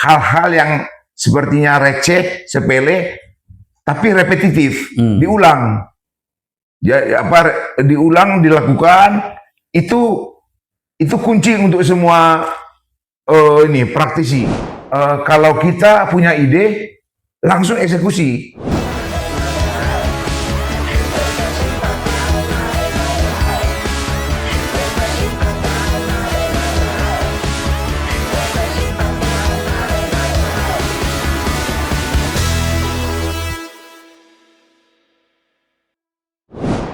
hal-hal yang sepertinya receh, sepele, tapi repetitif, diulang. Ya, diulang, dilakukan, itu kunci untuk semua ini praktisi. Kalau kita punya ide, langsung eksekusi.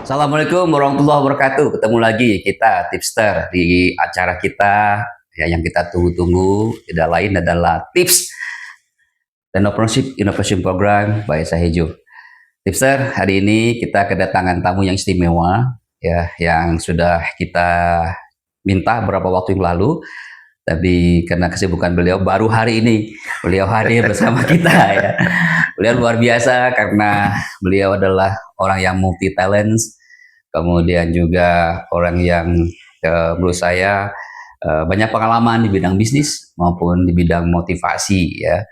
Assalamualaikum warahmatullahi wabarakatuh. Ketemu lagi kita tipster di acara kita ya, yang kita tunggu-tunggu tidak lain adalah tips dan entrepreneurship innovation program by Sahejo. Tipster, hari ini kita kedatangan tamu yang istimewa ya, yang sudah kita minta beberapa waktu yang lalu, tapi karena kesibukan beliau baru hari ini beliau hadir bersama kita ya. Beliau luar biasa karena beliau adalah orang yang multi talents, kemudian juga orang yang menurut saya banyak pengalaman di bidang bisnis maupun di bidang motivasi ya.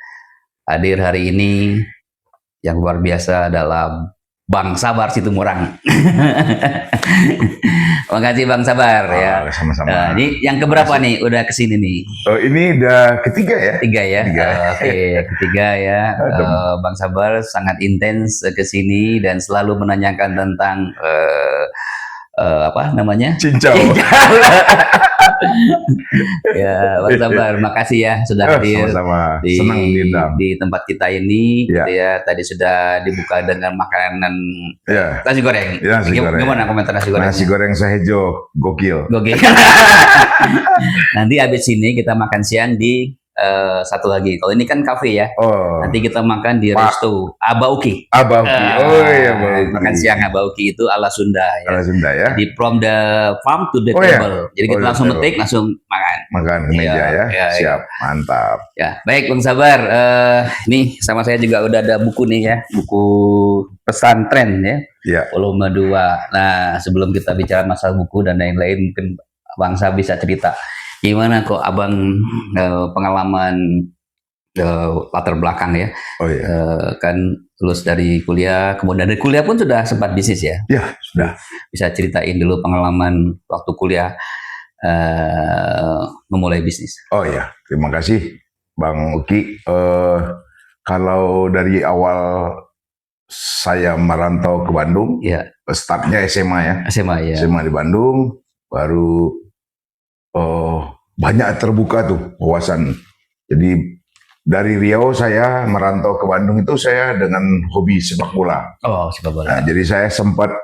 Hadir hari ini yang luar biasa adalah Bang Sabar Situmorang. Makasih Bang Sabar ya. Sama-sama. Ini yang keberapa nih udah kesini nih? Ini udah ketiga ya? Tiga ya. Tiga. Oke, ketiga ya. Bang Sabar sangat intens kesini dan selalu menanyakan tentang apa namanya? Cincau. Ya, Bang Sabar, makasih ya sudah hadir di tempat kita ini. Ya. Gitu ya. Tadi sudah dibuka dengan makanan nasi goreng. Ya, nasi goreng. Gimana komentar nasi goreng? Nasi goreng Sahejo, gokil. Gokil. Nanti habis ini kita makan siang di satu lagi. Kalau ini kan kafe ya. Oh. Nanti kita makan di resto Abauki. Abauki. Oh iya, Abauki. Makan siang Abauki itu ala Sunda ya. Ala Sunda ya. Di from the farm to the table. Jadi kita langsung metik, langsung makan. Makan ke meja ya. Siap, mantap. Ya, baik Bang Sabar. Nih sama saya juga udah ada buku nih ya, buku pesantren ya. Ya. Volume 2. Nah, sebelum kita bicara masalah buku dan lain-lain, mungkin Bang Sabar bisa cerita gimana kok abang pengalaman latar belakang ya. Oh iya. Kan lulus dari kuliah, kemudian dari kuliah pun sudah sempat bisnis ya. Ya, sudah. Bisa ceritain dulu pengalaman waktu kuliah memulai bisnis. Oh iya, terima kasih Bang Uki. Kalau dari awal saya merantau ke Bandung, ya. Startnya SMA ya. SMA ya. SMA di Bandung, baru banyak terbuka tuh wawasan. Jadi dari Riau saya merantau ke Bandung itu saya dengan hobi sepak bola. Oh, sepak bola. Nah, jadi saya sempat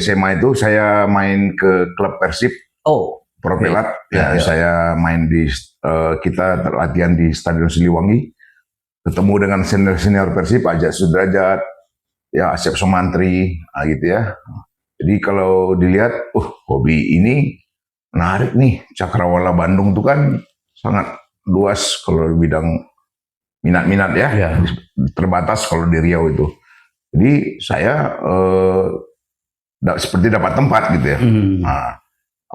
SMA itu saya main ke klub Persib. Oh, Propelat. Ya, saya main di kita latihan di Stadion Siliwangi. Ketemu dengan senior Persib, Ajat Sudrajat, ya Asep Somantri, gitu ya. Jadi kalau dilihat, hobi ini menarik nih. Cakrawala Bandung itu kan sangat luas kalau di bidang minat-minat ya. Terbatas kalau di Riau itu. Jadi saya seperti dapat tempat gitu ya. Nah,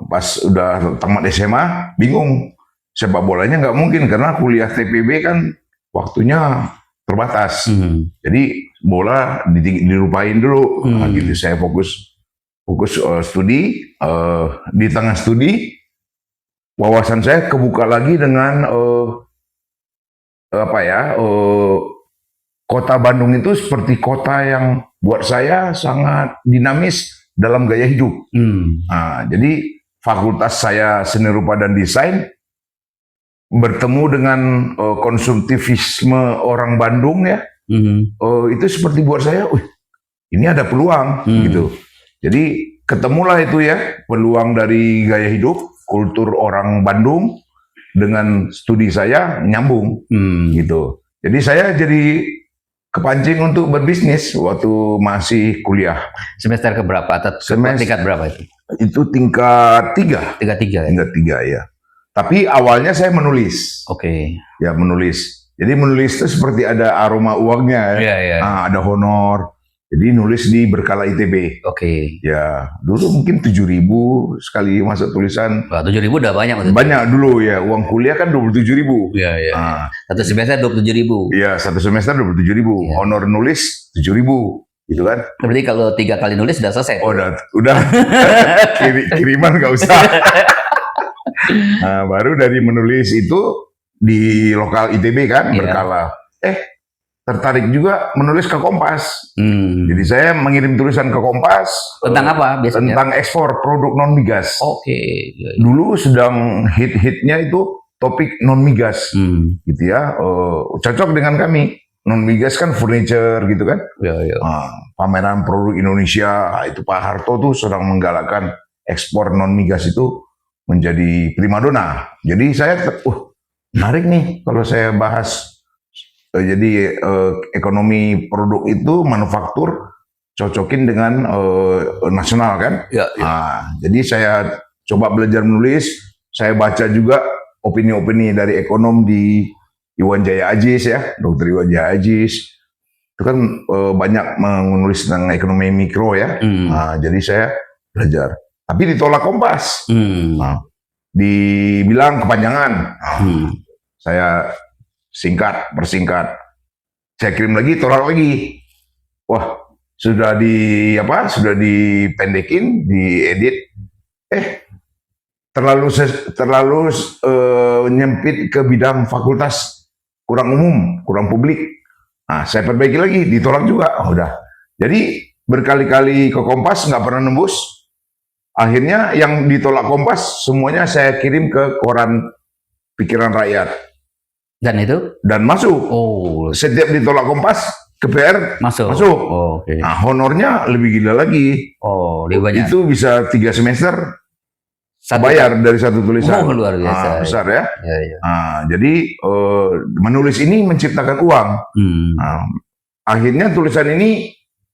pas udah tamat SMA, bingung. Sepak bolanya nggak mungkin karena kuliah TPB kan waktunya terbatas. Jadi bola dilupain dulu. Nah, gitu saya fokus studi. Di tengah studi wawasan saya kebuka lagi dengan kota Bandung itu seperti kota yang buat saya sangat dinamis dalam gaya hidup. Nah, jadi fakultas saya seni rupa dan desain bertemu dengan konsumtivisme orang Bandung ya. Itu seperti buat saya, ini ada peluang gitu. Jadi ketemulah itu ya peluang dari gaya hidup, kultur orang Bandung dengan studi saya nyambung gitu. Jadi saya jadi kepancing untuk berbisnis waktu masih kuliah. Semester keberapa atau tingkat berapa itu? Itu tingkat 3. Tingkat 3 ya? Tingkat 3 ya. Tapi awalnya saya menulis. Oke. Ya menulis. Jadi menulis itu seperti ada aroma uangnya ya. Iya. Nah, ada honor. Jadi nulis di Berkala ITB. Oke. Ya, dulu mungkin 7.000 sekali masuk tulisan. Wah, 7.000 udah banyak maksudnya. Banyak dulu ya, uang kuliah kan 27.000. Iya, iya. Ah, Satu semester 27.000. iya, satu semester 27.000. Iya. Honor nulis 7.000, gitu kan? Berarti kalau 3 kali nulis udah selesai. Oh, udah kiriman nggak usah. Nah, baru dari menulis itu di lokal ITB kan, Iya. Berkala. Tertarik juga menulis ke Kompas. Jadi saya mengirim tulisan ke Kompas Tentang apa biasanya? tentang ekspor produk non migas. Oke. Iya, iya. Dulu sedang hit-hitnya itu topik non migas, gitu ya. Cocok dengan kami. Non migas kan furniture gitu kan. Iya, iya. Pameran produk Indonesia, itu Pak Harto tuh sedang menggalakkan ekspor non migas itu menjadi primadona. Jadi saya, menarik nih kalau saya bahas. Jadi ekonomi produk itu manufaktur cocokin dengan nasional kan. Iya, iya. Jadi saya coba belajar menulis, saya baca juga opini-opini dari ekonom di Iwan Jaya Ajis ya, Dr. Iwan Jaya Ajis. Itu kan banyak menulis tentang ekonomi mikro ya. Jadi saya belajar. Tapi ditolak Kompas. Dibilang kepanjangan. Saya persingkat. Saya kirim lagi, tolak lagi. Wah, sudah dipendekin, diedit. Terlalu nyempit ke bidang fakultas, kurang umum, kurang publik. Nah, saya perbaiki lagi, ditolak juga. Udah. Jadi berkali-kali ke Kompas nggak pernah nembus. Akhirnya yang ditolak Kompas semuanya saya kirim ke koran Pikiran Rakyat. Dan masuk. Oh. Setiap ditolak Kompas ke PR masuk. Oh, okay. Nah, honornya lebih gila lagi. Oh, lebih banyak. Itu bisa 3 semester bayar dari satu tulisan. Oh, luar biasa. Besar ya. Ya, ya. Jadi menulis ini menciptakan uang. Akhirnya tulisan ini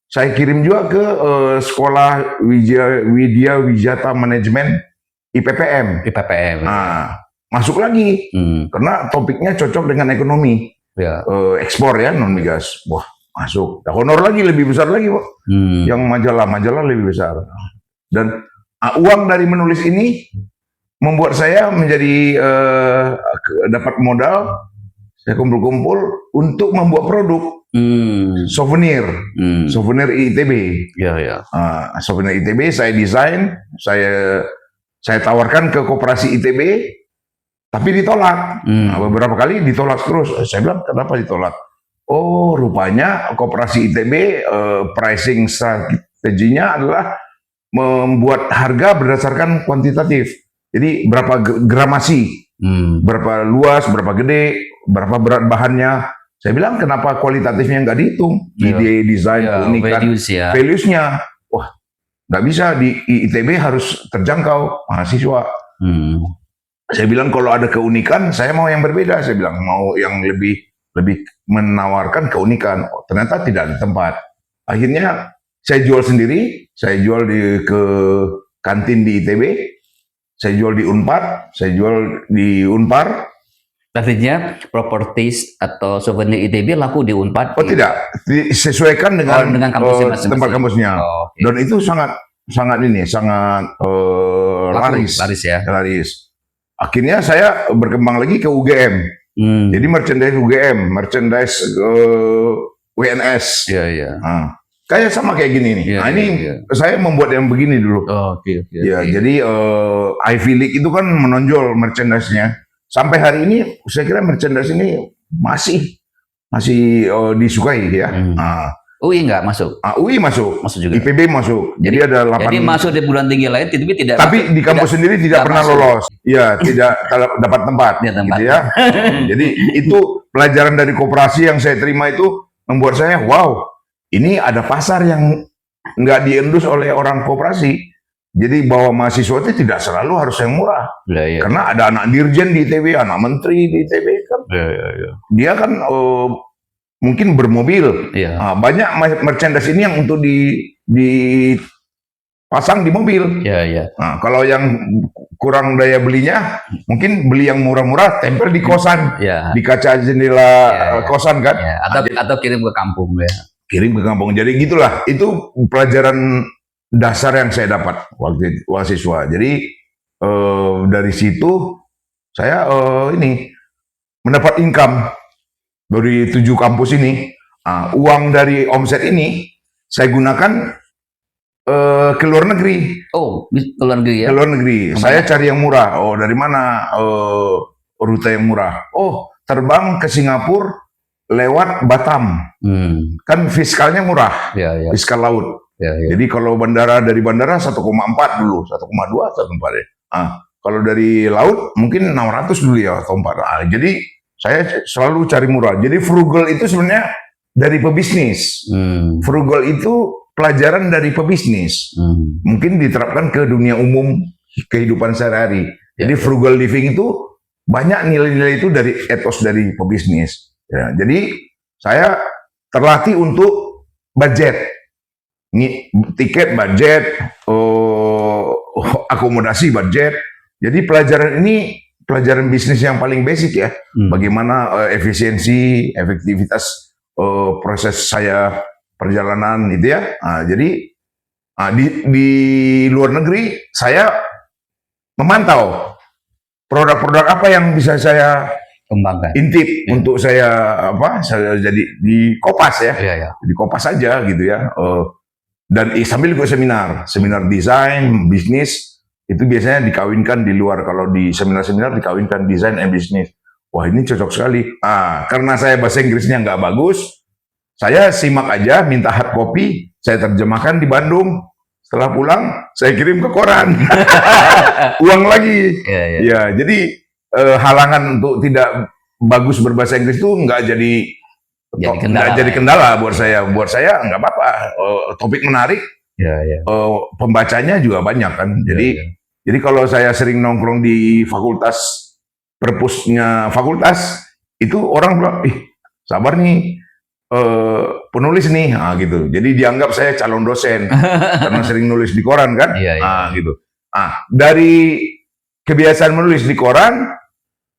saya kirim juga ke sekolah Widya Wijata Manajemen IPPM. Masuk lagi karena topiknya cocok dengan ekonomi. Ya. Ekspor ya non migas. Wah, masuk. Honor lagi lebih besar lagi, Pak. Yang majalah lebih besar. Dan uang dari menulis ini membuat saya menjadi dapat modal. Saya kumpul-kumpul untuk membuat produk souvenir ITB. Ya. Souvenir ITB saya desain, saya tawarkan ke koperasi ITB, tapi ditolak. Beberapa kali ditolak terus. Saya bilang, kenapa ditolak? Oh, rupanya koperasi ITB pricing strateginya adalah membuat harga berdasarkan kuantitatif. Jadi berapa gramasi, berapa luas, berapa gede, berapa berat bahannya. Saya bilang, kenapa kualitatifnya nggak dihitung? Ide, desain, keunikan, values-nya. Wah, nggak bisa, di ITB harus terjangkau mahasiswa. Saya bilang, kalau ada keunikan, saya mau yang berbeda. Saya bilang, mau yang lebih menawarkan keunikan. Ternyata tidak ada tempat. Akhirnya saya jual sendiri, saya jual ke kantin di ITB, saya jual di Unpad, saya jual di Unpar. Artinya properties atau souvenir ITB laku di Unpad? Oh tidak, disesuaikan dengan kampusnya masing-masing. Tempat kampusnya. Okay. Dan itu sangat laris. Laris ya. Laris. Akhirnya saya berkembang lagi ke UGM. Jadi merchandise UGM, merchandise WNS. Iya. Kayak sama kayak gini nih. Saya membuat yang begini dulu. Oke. Jadi Ivy League itu kan menonjol merchandise-nya. Sampai hari ini saya kira merchandise ini masih disukai ya. UI nggak masuk? UI masuk. Masuk juga. IPB masuk. Jadi ada 8. Jadi masuk di perguruan tinggi lain, ITB tidak. Tapi di kampus sendiri tidak pernah lolos. Iya, tidak dapat tempat. Gitu ya. Jadi itu pelajaran dari koperasi yang saya terima itu membuat saya, wow, ini ada pasar yang nggak diendus oleh orang koperasi. Jadi bahwa mahasiswa itu tidak selalu harus yang murah. Karena ada anak dirjen di ITB, anak menteri di ITB kan. Dia kan mungkin bermobil. Banyak merchandise ini yang untuk dipasang di mobil. Nah, kalau yang kurang daya belinya, mungkin beli yang murah-murah, tempel di kosan, di kaca jendela kosan kan. Atau kirim ke kampung ya. kirim ke kampung. Jadi gitulah, itu pelajaran dasar yang saya dapat waktu mahasiswa. Jadi dari situ saya ini mendapat income dari 7 kampus ini. Uang dari omset ini saya gunakan ke luar negeri. Oh, ke luar negeri ya? Ke luar negeri. Kemana? Saya cari yang murah. Oh, dari mana rute yang murah? Oh, terbang ke Singapura lewat Batam. Kan fiskalnya murah. Ya, ya. Fiskal laut. Ya, ya. Jadi kalau dari bandara 1,4 dulu, 1,2, 1,4 ya. Kalau dari laut mungkin 600 dulu ya, atau 4. Jadi saya selalu cari murah. Jadi frugal itu sebenarnya dari pebisnis. Frugal itu pelajaran dari pebisnis. Mungkin diterapkan ke dunia umum kehidupan sehari-hari. Jadi frugal living itu banyak nilai-nilai itu dari etos dari pebisnis. Ya, jadi saya terlatih untuk budget. Tiket budget, akomodasi budget. Jadi pelajaran ini pelajaran bisnis yang paling basic ya. Bagaimana efisiensi, efektivitas proses saya perjalanan itu ya. Jadi di luar negeri saya memantau produk-produk apa yang bisa saya kembangkan, intip untuk saya saya jadi di Kopas ya. Di Kopas aja gitu ya. Dan sambil ikut seminar desain, bisnis, itu biasanya dikawinkan di luar. Kalau di seminar-seminar dikawinkan desain and bisnis. Wah, ini cocok sekali. Karena saya bahasa Inggrisnya nggak bagus, saya simak aja, minta hard copy, saya terjemahkan di Bandung. Setelah pulang, saya kirim ke koran. Uang lagi. Ya, jadi halangan untuk tidak bagus berbahasa Inggris itu nggak jadi kendala buat saya. Buat saya nggak apa-apa. Topik menarik, pembacanya juga banyak kan. Jadi kalau saya sering nongkrong di fakultas, perpusnya fakultas, itu orang bilang, sabar nih, penulis nih, gitu. Jadi dianggap saya calon dosen karena sering nulis di koran kan, gitu. Dari kebiasaan menulis di koran,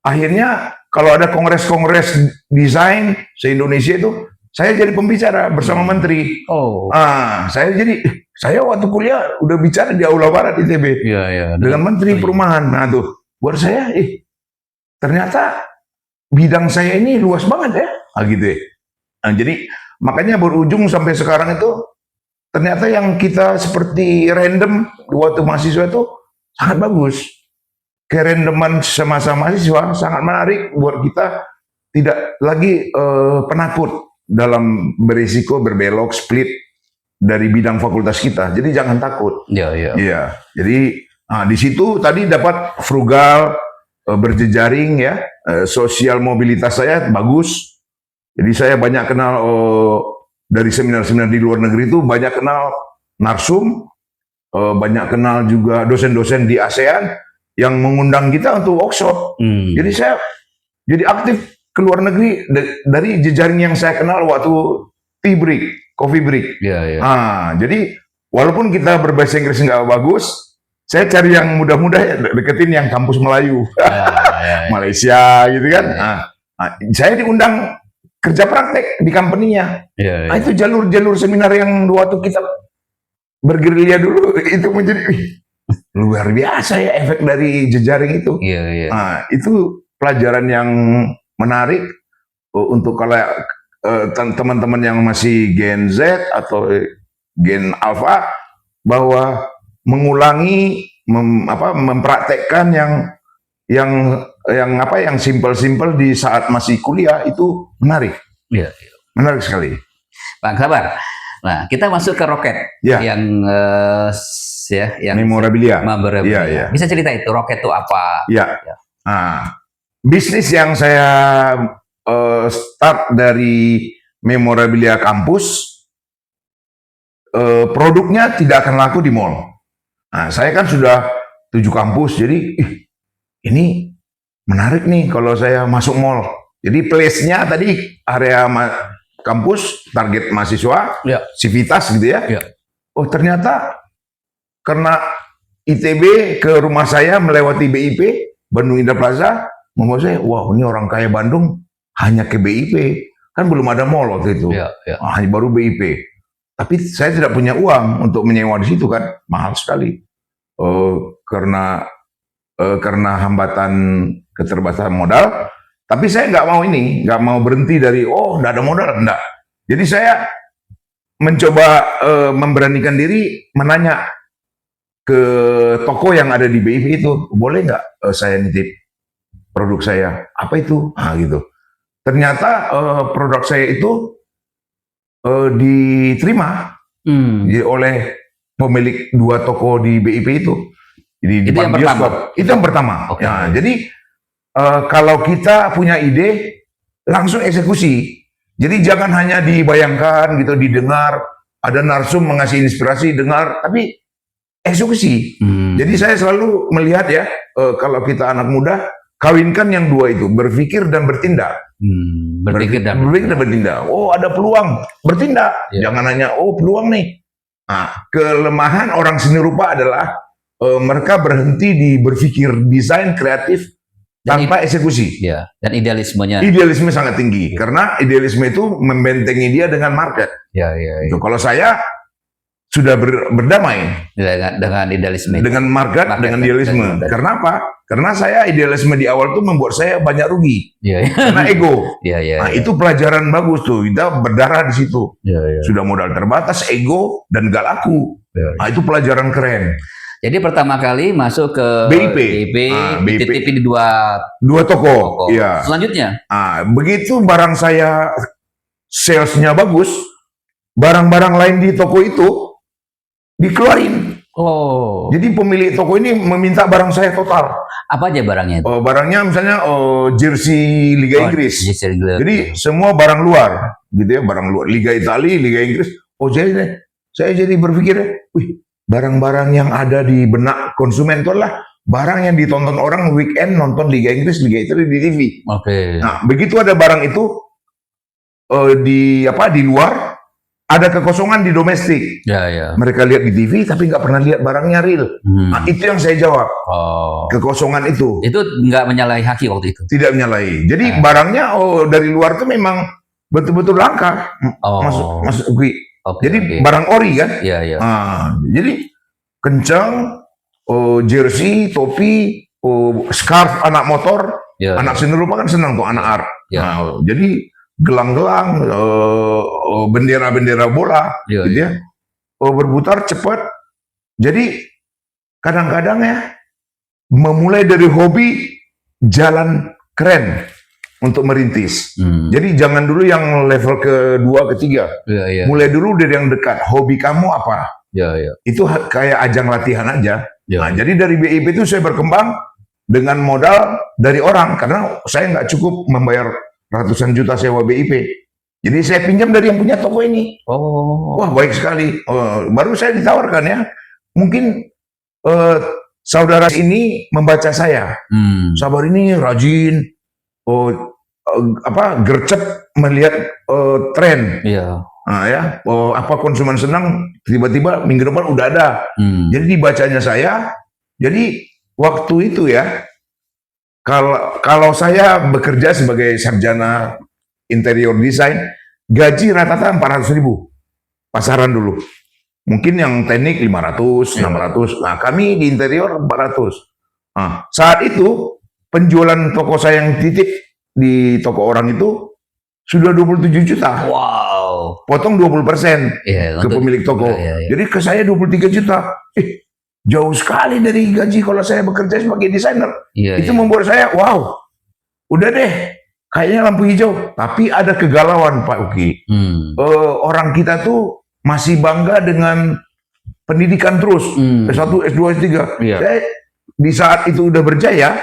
akhirnya kalau ada kongres-kongres desain se-Indonesia itu, saya jadi pembicara bersama menteri. Saya waktu kuliah udah bicara di Aula Barat ITB dengan menteri perumahan. Nah tuh, buat saya, ternyata bidang saya ini luas banget ya, gitu ya. Jadi makanya berujung sampai sekarang itu, ternyata yang kita seperti random waktu mahasiswa itu sangat bagus. Kerandoman semasa mahasiswa sangat menarik buat kita, tidak lagi penakut dalam berisiko berbelok split dari bidang fakultas kita. Jadi jangan takut. Iya. Jadi di situ tadi dapat frugal, berjejaring ya, sosial mobilitas saya bagus. Jadi saya banyak kenal dari seminar-seminar di luar negeri itu, banyak kenal narsum, banyak kenal juga dosen-dosen di ASEAN yang mengundang kita untuk workshop. Jadi saya jadi aktif ke luar negeri dari jejaring yang saya kenal waktu tea break, coffee break. Jadi walaupun kita berbahasa Inggris nggak bagus, saya cari yang mudah-mudah, deketin yang kampus Melayu, Malaysia gitu kan. Saya diundang kerja praktek di company-nya. Itu jalur-jalur seminar yang waktu kita bergerilya dulu itu menjadi luar biasa ya efek dari jejaring itu. Itu pelajaran yang menarik untuk kalau teman-teman yang masih Gen Z atau Gen Alpha, bahwa mengulangi, mempraktekkan yang simpel-simpel di saat masih kuliah itu menarik. Menarik sekali. Bang Sabar. Nah, kita masuk ke roket yang memorabilia. Bisa cerita itu roket itu apa? Bisnis yang saya start dari memorabilia kampus, produknya tidak akan laku di mall. Saya kan sudah 7 kampus, jadi ini menarik nih kalau saya masuk mall. Jadi place-nya tadi area kampus, target mahasiswa, Civitas gitu ya. Oh ternyata karena ITB ke rumah saya melewati BIP, Bandung Indah Plaza, membuat saya, wah ini orang kaya Bandung hanya ke BIP. kan belum ada mall waktu itu. Ya, ya. Hanya baru BIP. Tapi saya tidak punya uang untuk menyewa di situ kan, mahal sekali. Karena hambatan keterbatasan modal. Tapi saya nggak mau berhenti dari nggak ada modal, enggak. Jadi saya mencoba memberanikan diri menanya ke toko yang ada di BIP itu, boleh nggak saya nitip produk saya? Apa itu? Gitu. Ternyata produk saya itu diterima oleh pemilik 2 toko di BIP itu. Jadi di Itu yang pertama. Itu yang pertama. Okay. Nah, jadi kalau kita punya ide, langsung eksekusi. Jadi jangan hanya dibayangkan gitu, didengar, ada narsum mengasih inspirasi, dengar, tapi eksekusi. Jadi saya selalu melihat ya, kalau kita anak muda, kawinkan yang 2 itu, berpikir dan bertindak. Berpikir dan bertindak. Oh, ada peluang, bertindak. Ya. Jangan hanya peluang nih. Nah, kelemahan orang seni rupa adalah mereka berhenti di berpikir desain kreatif tanpa eksekusi. Ya, dan idealismenya. Idealisme sangat tinggi karena idealisme itu membentengi dia dengan market. Ya. Itu kalau saya sudah berdamai dengan idealisme. Dengan market dengan idealisme. Karena apa? Karena saya idealisme di awal itu membuat saya banyak rugi. Ya. Karena ego. Ya. Itu pelajaran bagus tuh. Kita berdarah di situ. Ya. Sudah modal terbatas, ego dan gak laku. Ya. Itu pelajaran keren. Jadi pertama kali masuk ke BIP, dititipi di 2 toko. Iya. Selanjutnya, begitu barang saya salesnya bagus, barang-barang lain di toko itu dikeluarin. Jadi pemilik toko ini meminta barang saya total. Apa aja barangnya itu? Barangnya misalnya jersey Liga Inggris. Jadi semua barang luar, gitu ya, barang luar Liga Italia, Liga Inggris. Jadi saya jadi berpikir, barang-barang yang ada di benak konsumen itu adalah barang yang ditonton orang weekend nonton Liga Inggris, Liga Italia di TV. Nah, begitu ada barang itu di luar, ada kekosongan di domestik. Ya. Mereka lihat di TV tapi nggak pernah lihat barangnya real. Nah, itu yang saya jawab. Kekosongan itu. Itu nggak menyalahi haki waktu itu. Tidak menyalahi. Jadi barangnya dari luar itu memang betul-betul langka. Masuk jadi barang ori kan? Iya. Jadi kencang, jersey, topi, scarf anak motor, anak seni rupa kan senang tuh anak art. Jadi gelang-gelang, bendera-bendera bola, gitu ya. Berputar cepat. Jadi kadang-kadang ya memulai dari hobi jalan keren untuk merintis. Jadi jangan dulu yang level kedua, ketiga. Mulai dulu dari yang dekat. Hobi kamu apa? Itu kayak ajang latihan aja. Nah, jadi dari BIP itu saya berkembang dengan modal dari orang karena saya nggak cukup membayar ratusan juta sewa BIP. Jadi saya pinjam dari yang punya toko ini. Wah, baik sekali. Baru saya ditawarkan ya. Mungkin saudara ini membaca saya. Sabar ini rajin. Gercep melihat tren. Apa konsumen senang, tiba-tiba minggu depan udah ada. Jadi dibacanya saya. Jadi waktu itu ya, kalau saya bekerja sebagai sarjana interior design, gaji rata-rata 400.000 pasaran dulu. Mungkin yang teknik 500, 600. Nah, kami di interior 400. Nah, saat itu penjualan toko saya yang titip di toko orang itu sudah 27 juta. Wow. Potong 20% ke pemilik toko. Jadi ke saya 23 juta. Jauh sekali dari gaji kalau saya bekerja sebagai desainer. Itu membuat saya, wow, udah deh, kayaknya lampu hijau. Tapi ada kegalauan, Pak Uki. Orang kita tuh masih bangga dengan pendidikan terus. S1, S2, S3. Saya di saat itu udah berjaya,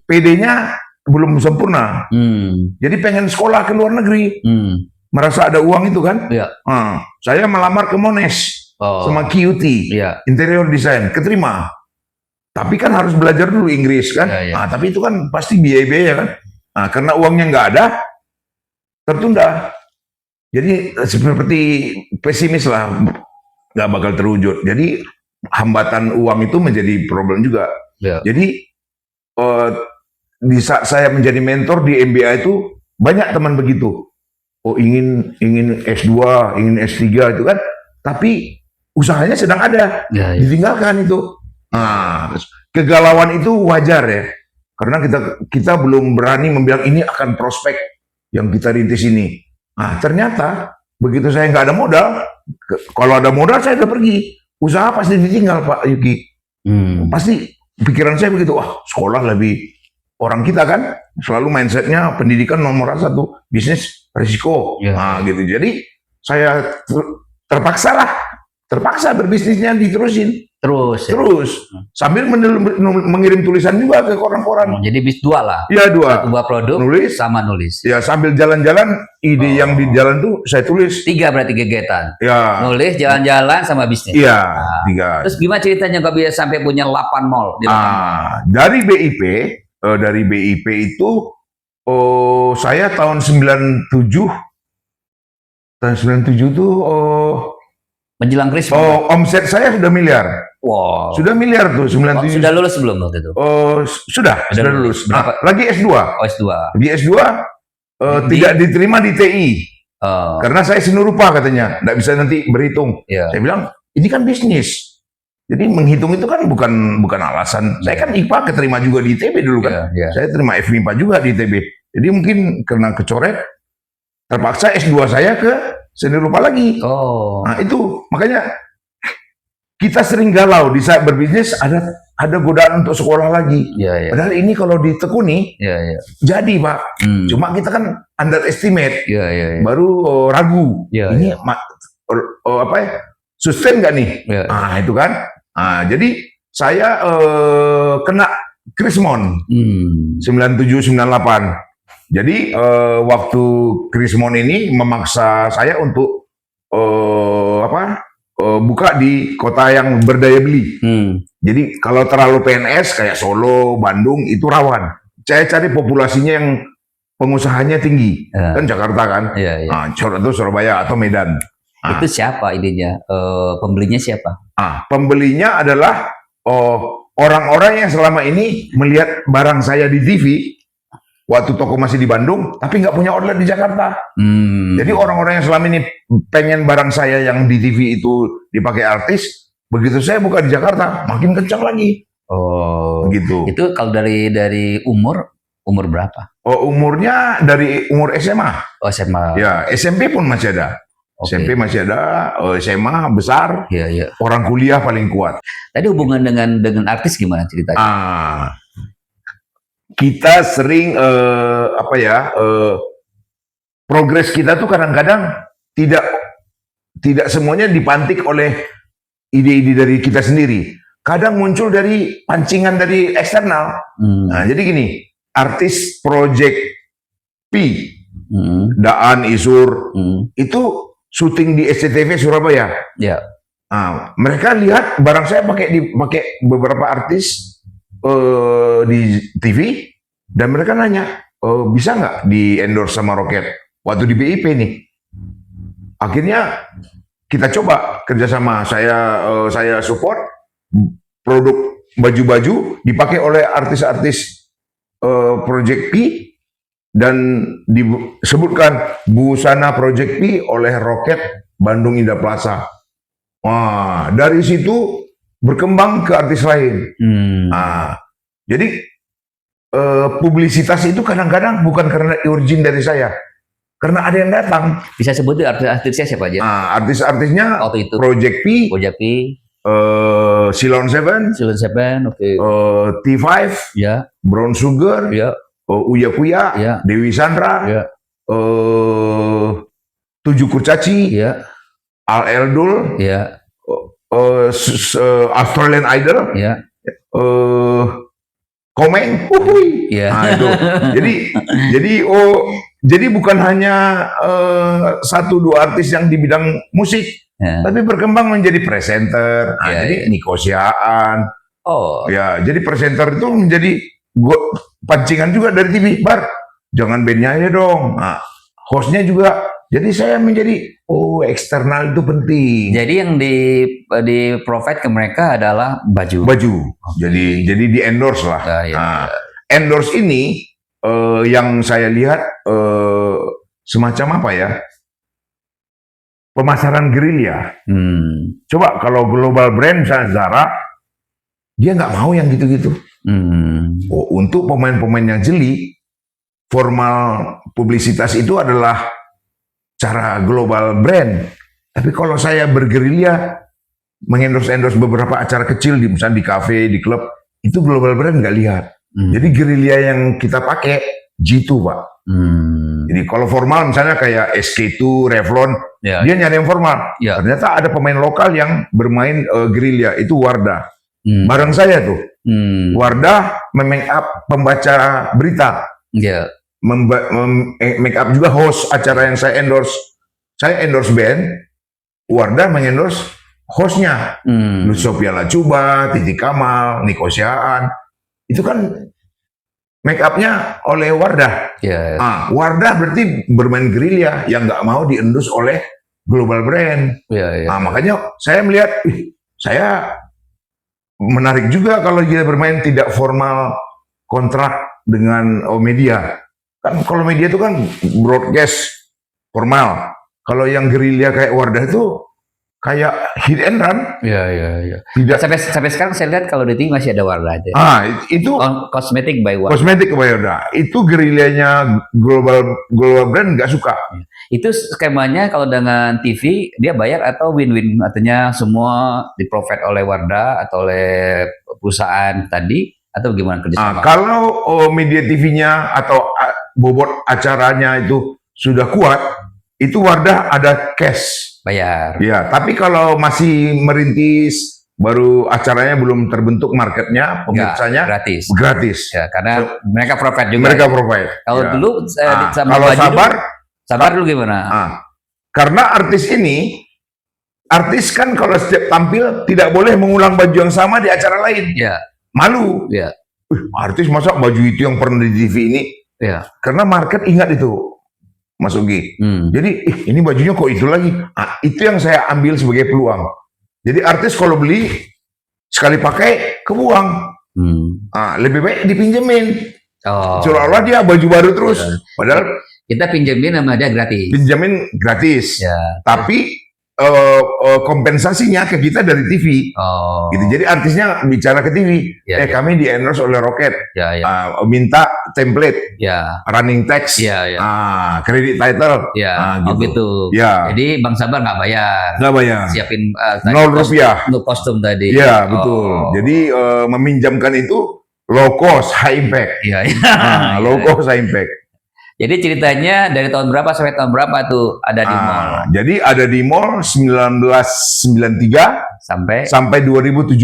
PD-nya belum sempurna. Jadi pengen sekolah ke luar negeri. Merasa ada uang itu kan. Saya melamar ke Monash sama QT, interior design, keterima. Tapi kan harus belajar dulu Inggris kan. Tapi itu kan pasti biaya-biaya kan. Karena uangnya nggak ada, tertunda. Jadi seperti pesimis lah, nggak bakal terwujud. Jadi hambatan uang itu menjadi problem juga. Jadi di saat saya menjadi mentor di MBA itu banyak teman begitu. ingin S2, ingin S3 itu kan, tapi usahanya sedang ada, Ya, ya. ditinggalkan itu. Nah, kegalauan itu wajar ya, karena kita belum berani membilang ini akan prospek yang kita rintis ini. Nah, ternyata begitu saya nggak ada modal, kalau ada modal saya udah pergi. Usaha pasti ditinggal, Pak Yuki. Pasti pikiran saya begitu, sekolah lebih, orang kita kan selalu mindsetnya pendidikan nomor satu, bisnis risiko. Ya. Nah, gitu. Jadi saya terpaksa berbisnisnya diterusin. Terus. Sambil mengirim tulisan juga ke koran-koran. Jadi bis dua lah. Ya, dua. Satu buah produk Nulis. sama nulis. Ya, sambil jalan-jalan, ide yang di jalan tuh saya tulis. 3 berarti kegiatan. Ya. Nulis, jalan-jalan, sama bisnis. Iya, 3. Terus gimana ceritanya kok bisa sampai punya 8 mall? Dari BIP itu saya tahun 97 tuh Menjelang Krismas. omset saya sudah miliar. Wow. Sudah miliar tuh 97. Sudah lulus belum waktu itu? Sudah lulus. Nah, lagi S2. S2. Di S2 tidak diterima di TI. Karena saya seni rupa katanya, nggak bisa nanti berhitung. Ya. Saya bilang, ini kan bisnis. Jadi menghitung itu kan bukan alasan. Saya kan IPA keterima juga di ITB dulu kan. Saya terima FMIPA juga di ITB. Jadi mungkin karena kecoret, terpaksa S2 saya ke seni rupa lagi. Nah itu makanya kita sering galau di saat berbisnis, ada godaan untuk sekolah lagi. Padahal ini kalau ditekuni jadi, Pak. Cuma kita kan underestimate, baru ragu. Ini sustain nggak nih? Nah itu kan. Nah, jadi saya kena Krismon 97-98. Jadi waktu Krismon ini memaksa saya untuk buka di kota yang berdaya beli. Jadi kalau terlalu PNS kayak Solo, Bandung itu rawan. Saya cari populasinya yang pengusahanya tinggi, kan Jakarta kan, atau Surabaya atau Medan. Itu siapa idenya? Pembelinya siapa? Pembelinya adalah orang-orang yang selama ini melihat barang saya di TV. Waktu toko masih di Bandung, tapi nggak punya outlet di Jakarta. Jadi orang-orang yang selama ini pengen barang saya yang di TV itu dipakai artis, begitu saya buka di Jakarta, makin kencang lagi. Gitu. Itu kalau dari umur berapa? Umurnya dari umur SMA. SMA. Ya, SMP pun masih ada. SMP masih ada, SMA besar. Orang kuliah paling kuat. Tadi hubungan dengan artis gimana ceritanya? Kita sering progres kita tuh kadang-kadang tidak semuanya dipantik oleh ide-ide dari kita sendiri. Kadang muncul dari pancingan dari eksternal. Nah, jadi gini, artis Project P, Daan, Isur, itu syuting di SCTV Surabaya. Nah, mereka lihat barang saya pakai beberapa artis di TV, dan mereka nanya, bisa nggak di endorse sama Roket waktu di BIP nih. Akhirnya kita coba kerjasama, saya support produk baju-baju dipakai oleh artis-artis Project P, dan disebutkan busana Project P oleh Roket Bandung Indah Plaza. Wah, dari situ berkembang ke artis lain. Jadi publisitas itu kadang-kadang bukan karena origin dari saya, karena ada yang datang. Bisa sebut artis-artisnya siapa aja? Artis-artisnya waktu itu Project P, Ceylon Seven, T5, Brown Sugar, Uya Kuya, Dewi Sandra, Tujuh Kurcaci, Al Eldul, Australian Idol, Komeng, nah itu. Jadi bukan hanya 1-2 artis yang di bidang musik, tapi berkembang menjadi presenter. Jadi Nico Siaan. Jadi presenter itu menjadi pancingan juga dari TV. Bar, jangan bandnya aja dong. Hostnya juga. Jadi saya menjadi eksternal itu penting. Jadi yang di provide ke mereka adalah baju. Jadi di endorse lah. Endorse ini yang saya lihat semacam apa ya? Pemasaran gerilya. Hmm. Coba kalau global brand misalnya Zara, dia nggak mau yang gitu-gitu. Oh, untuk pemain-pemain yang jeli, formal publisitas itu adalah cara global brand. Tapi kalau saya bergerilya, mengendorse beberapa acara kecil, misalnya di kafe, di klub, itu global brand nggak lihat. Jadi gerilya yang kita pakai G2, Pak. Jadi kalau formal misalnya kayak SK2, Revlon, dia nyari yang formal. Ternyata ada pemain lokal yang bermain gerilya, itu Wardah. Bareng saya tuh. Wardah make up pembaca berita. Make up juga host acara yang saya endorse. Saya endorse band, Wardah mengendorse hostnya. Sophia Lacuba, Titi Kamal, Nico Siahaan. Itu kan make up-nya oleh Wardah. Wardah berarti bermain gerilya yang nggak mau diendus oleh global brand. Makanya saya melihat, saya menarik juga kalau dia bermain tidak formal kontrak dengan media. Kan kalau media itu kan broadcast formal. Kalau yang gerilya kayak Wardah itu kayak hit and run. Tidak. Sampai sekarang saya lihat kalau di TV masih ada Wardah aja. Itu Cosmetic by Wardah. Cosmetic by Wardah. Itu gerilyanya global brand nggak suka. Itu skemanya kalau dengan TV dia bayar atau win-win, artinya semua di-provide oleh Wardah atau oleh perusahaan tadi, atau gimana kerjasama? Kalau media TV-nya atau bobot acaranya itu sudah kuat, itu Wardah ada cash. Bayar. Ya, tapi kalau masih merintis, baru acaranya belum terbentuk marketnya, pemirsanya gratis. Ya, karena mereka provide juga. Mereka provide. Kalau dulu kalau Sabar dulu gimana? Karena artis kan kalau setiap tampil tidak boleh mengulang baju yang sama di acara lain. Malu. Artis masa baju itu yang pernah di TV ini? Karena market ingat itu, Mas Ugi. Jadi ini bajunya kok itu lagi. Itu yang saya ambil sebagai peluang. Jadi artis kalau beli sekali pakai kebuang. Lebih baik dipinjemin. Seolah-olah dia baju baru terus. Padahal kita pinjemin sama dia gratis. Pinjemin gratis. Tapi kompensasinya ke kita dari TV. Gitu. Jadi artisnya bicara ke TV. Kami di endorse oleh Rocket. Minta template. Running text. Credit title. Gitu. Jadi Bang Sabar nggak bayar. Siapin Rp0. Untuk kostum tadi. Betul. Jadi meminjamkan itu low cost, high impact. Low cost, high impact. Jadi ceritanya dari tahun berapa sampai tahun berapa tuh ada di mall? Jadi ada di mall 1993 sampai 2017.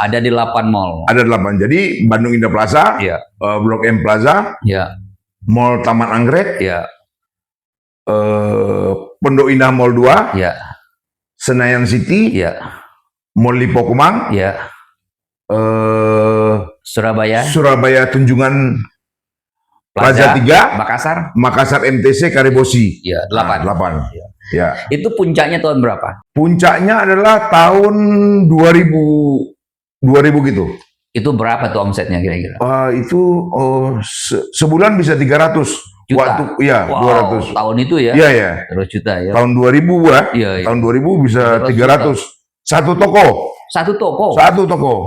Ada di 8 mall. Ada 8. Jadi Bandung Indah Plaza, Blok M Plaza, Mall Taman Anggrek, Pondok Indah Mall 2, Senayan City, Mall Lipo Kemang, Surabaya Tunjungan Plaza 3, Makassar MTC Karibosi. 8. Itu puncaknya tahun berapa? Puncaknya adalah tahun 2000 gitu. Itu berapa tuh omsetnya kira-kira? Itu sebulan bisa 300 juta. Wow, 200. Tahun itu ya? 200 juta ya. Tahun 2000 tahun 2000 bisa 300. Satu toko.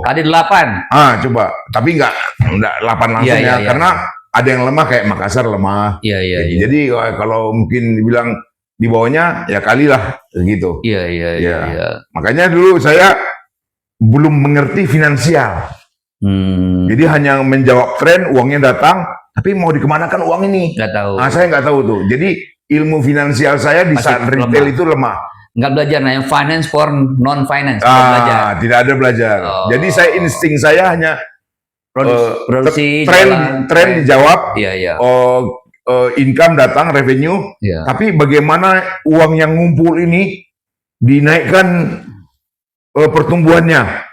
Kali 8. Coba. Tapi enggak 8 langsung karena ada yang lemah kayak Makassar lemah. Jadi kalau mungkin dibilang di bawahnya ya kalilah gitu. Makanya dulu saya belum mengerti finansial. Jadi hanya menjawab tren, uangnya datang, tapi mau dikemanakan uang ini? Nggak tahu. Saya nggak tahu tuh. Jadi ilmu finansial saya di saat retail itu lemah. Nggak belajar, yang finance for non-finance. Tidak ada belajar. Jadi saya insting saya hanya produksi, tren dijawab, income datang, revenue, tapi bagaimana uang yang ngumpul ini dinaikkan pertumbuhannya?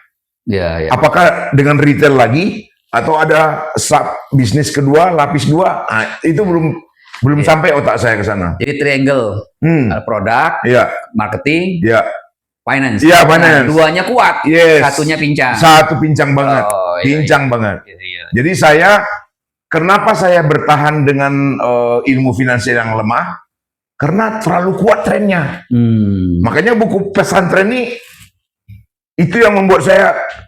Apakah dengan retail lagi atau ada sub bisnis kedua, lapis 2? Itu belum sampai otak saya ke sana. Jadi triangle, produk, marketing, finance. Finance. Duanya kuat, satunya pincang. Satu pincang banget, banget. Jadi kenapa saya bertahan dengan ilmu finansial yang lemah? karena terlalu kuat trennya. Hmm. Makanya buku pesantren ini itu yang membuat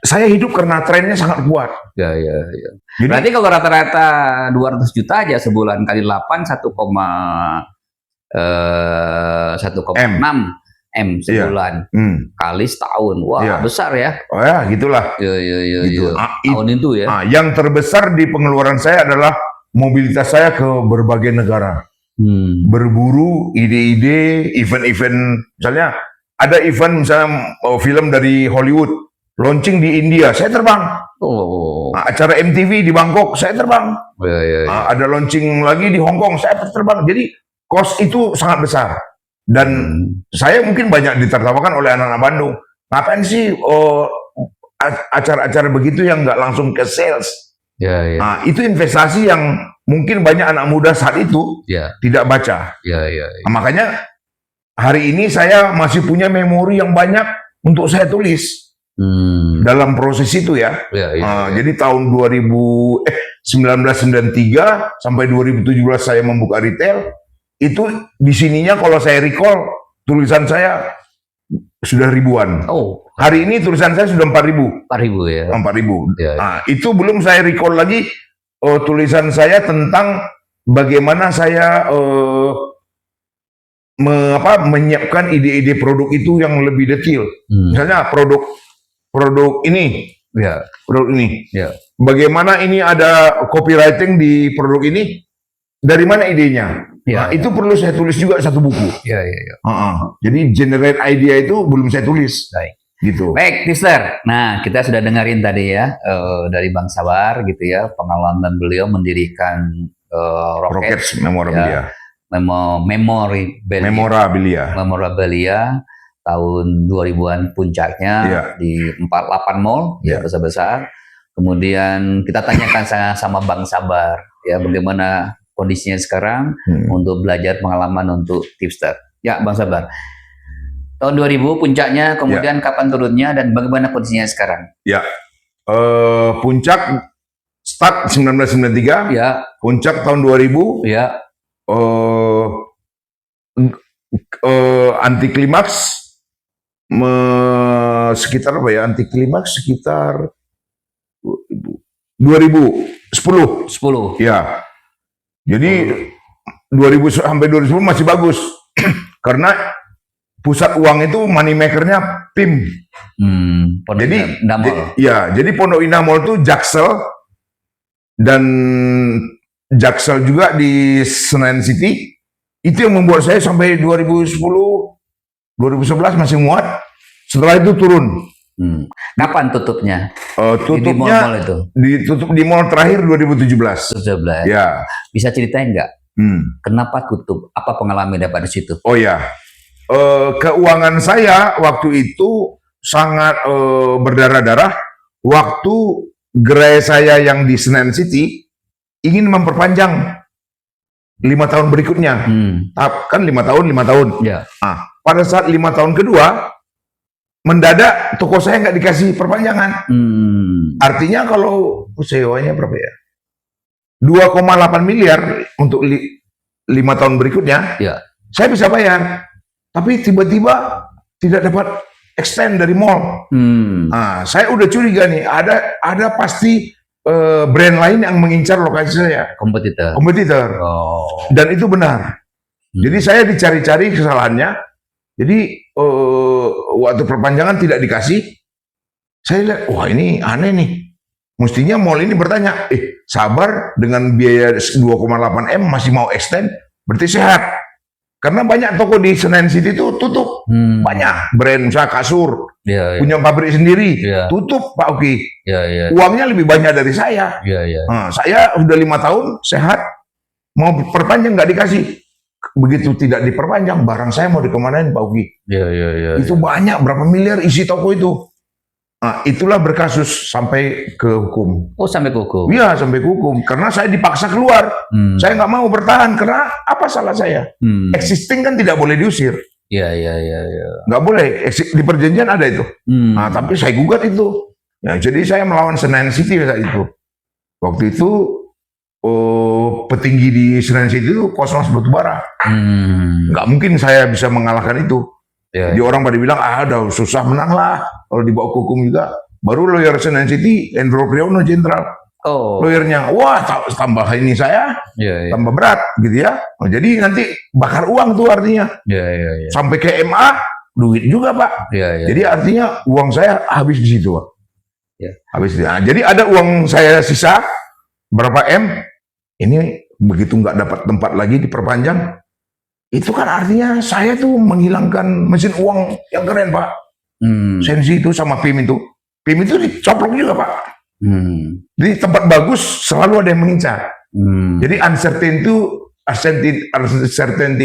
saya hidup karena trennya sangat kuat. Ya. Jadi Berarti kalau rata-rata 200 juta aja sebulan kali 8 1,6 M sebulan kali setahun. Wah, besar ya. Oh ya, gitulah. Iya. Gitu. Tahun itu ya. Yang terbesar di pengeluaran saya adalah mobilitas saya ke berbagai negara. Berburu ide-ide, event-event, misalnya ada event misalnya film dari Hollywood launching di India, saya terbang. Acara MTV di Bangkok, saya terbang. Ada launching lagi di Hong Kong, saya terbang. Jadi cost itu sangat besar. Dan saya mungkin banyak ditertawakan oleh anak-anak Bandung. Ngapain sih acara-acara begitu yang nggak langsung ke sales? Itu investasi yang mungkin banyak anak muda saat itu tidak baca. Makanya hari ini saya masih punya memori yang banyak untuk saya tulis dalam proses itu ya. Jadi tahun 1993 sampai 2017 saya membuka retail. Itu di sininya kalau saya recall tulisan saya sudah ribuan. Hari ini tulisan saya sudah 4.000. 4.000 ya. 4.000. Itu belum saya recall lagi tulisan saya tentang bagaimana saya menyiapkan ide-ide produk itu yang lebih detail. Misalnya produk ini, produk ini. Bagaimana ini ada copywriting di produk ini? Dari mana idenya? Itu perlu saya tulis juga satu buku. Jadi generate idea itu belum saya tulis. Gitu. Baik, Tipster. Nah, kita sudah dengerin tadi ya dari Bang Sabar gitu ya, pengalaman beliau mendirikan Rockets Memorabilia. Memorabilia tahun 2000-an puncaknya di 48 mall besar-besar. Kemudian kita tanyakan sama Bang Sabar ya bagaimana kondisinya sekarang untuk belajar pengalaman untuk Tipster. Ya, Bang Sabar. Tahun 2000 puncaknya, kemudian kapan turunnya dan bagaimana kondisinya sekarang? Puncak start 1993. Puncak tahun 2000. Anti klimaks sekitar apa ya? Anti klimaks sekitar 2010. Ya. Jadi 2000 sampai 2010 masih bagus. Karena pusat uang itu money makernya PIM. Jadi Pondok Indah Mall itu Jaksel dan Jaksel juga di Senayan City. Itu yang membuat saya sampai 2010, 2011 masih muat. Setelah itu turun. Kapan tutupnya? Tutupnya di mall itu? Ditutup di mall terakhir 2017. Ya. Bisa ceritain nggak? Kenapa tutup? Apa pengalaman dapat di situ? Oh ya. Keuangan saya waktu itu sangat berdarah-darah waktu gerai saya yang di Senayan City ingin memperpanjang 5 tahun berikutnya. Kan 5 tahun. Pada saat 5 tahun kedua mendadak toko saya nggak dikasih perpanjangan. Artinya kalau sewanya berapa ya? 2,8 miliar untuk 5 tahun berikutnya. Saya bisa bayar. Tapi tiba-tiba tidak dapat extend dari mall. Saya udah curiga nih, ada pasti brand lain yang mengincar lokasi saya. Kompetitor. Dan itu benar. Jadi saya dicari-cari kesalahannya. Jadi waktu perpanjangan tidak dikasih. Saya lihat, wah ini aneh nih. Mestinya mall ini bertanya, Sabar dengan biaya 2,8 M masih mau extend, berarti sehat. Karena banyak toko di Senayan City itu tutup. Banyak brand misalnya kasur, punya pabrik sendiri, tutup Pak Oki. Uangnya lebih banyak dari saya. Saya udah 5 tahun sehat, mau perpanjang nggak dikasih. Begitu tidak diperpanjang, barang saya mau dikemanain Pak Oki. Itu banyak, berapa miliar isi toko itu. Itulah berkasus sampai ke hukum. Sampai ke hukum? Iya, sampai ke hukum. Karena saya dipaksa keluar. Saya nggak mau bertahan. Karena apa salah saya? Existing kan tidak boleh diusir. Nggak boleh. Di perjanjian ada itu. Tapi saya gugat itu. Jadi saya melawan Senayan City saat itu. Waktu itu petinggi di Senayan City itu kosong batu bara. Nggak mungkin saya bisa mengalahkan itu. Ya, Jadi orang pada bilang, udah susah menang lah. Kalau dibawa ke hukum juga. Baru lawyer Senayan City, Endro Priyono jenderal. oh, Lawyernya, wah tambah ini saya, ya, ya, tambah berat gitu ya. Jadi nanti bakar uang tuh artinya. ya, ya, ya, Sampai ke MA, duit juga Pak. ya, ya. Jadi artinya uang saya habis di situ Pak. Ya. Habis di situ. Nah, jadi ada uang saya sisa, berapa M, ini begitu nggak dapat tempat lagi diperpanjang, itu kan artinya saya tuh menghilangkan mesin uang yang keren Pak. Sensi itu sama PIM itu. PIM itu dicoplok juga Pak. Di tempat bagus selalu ada yang mengincar. Jadi uncertainty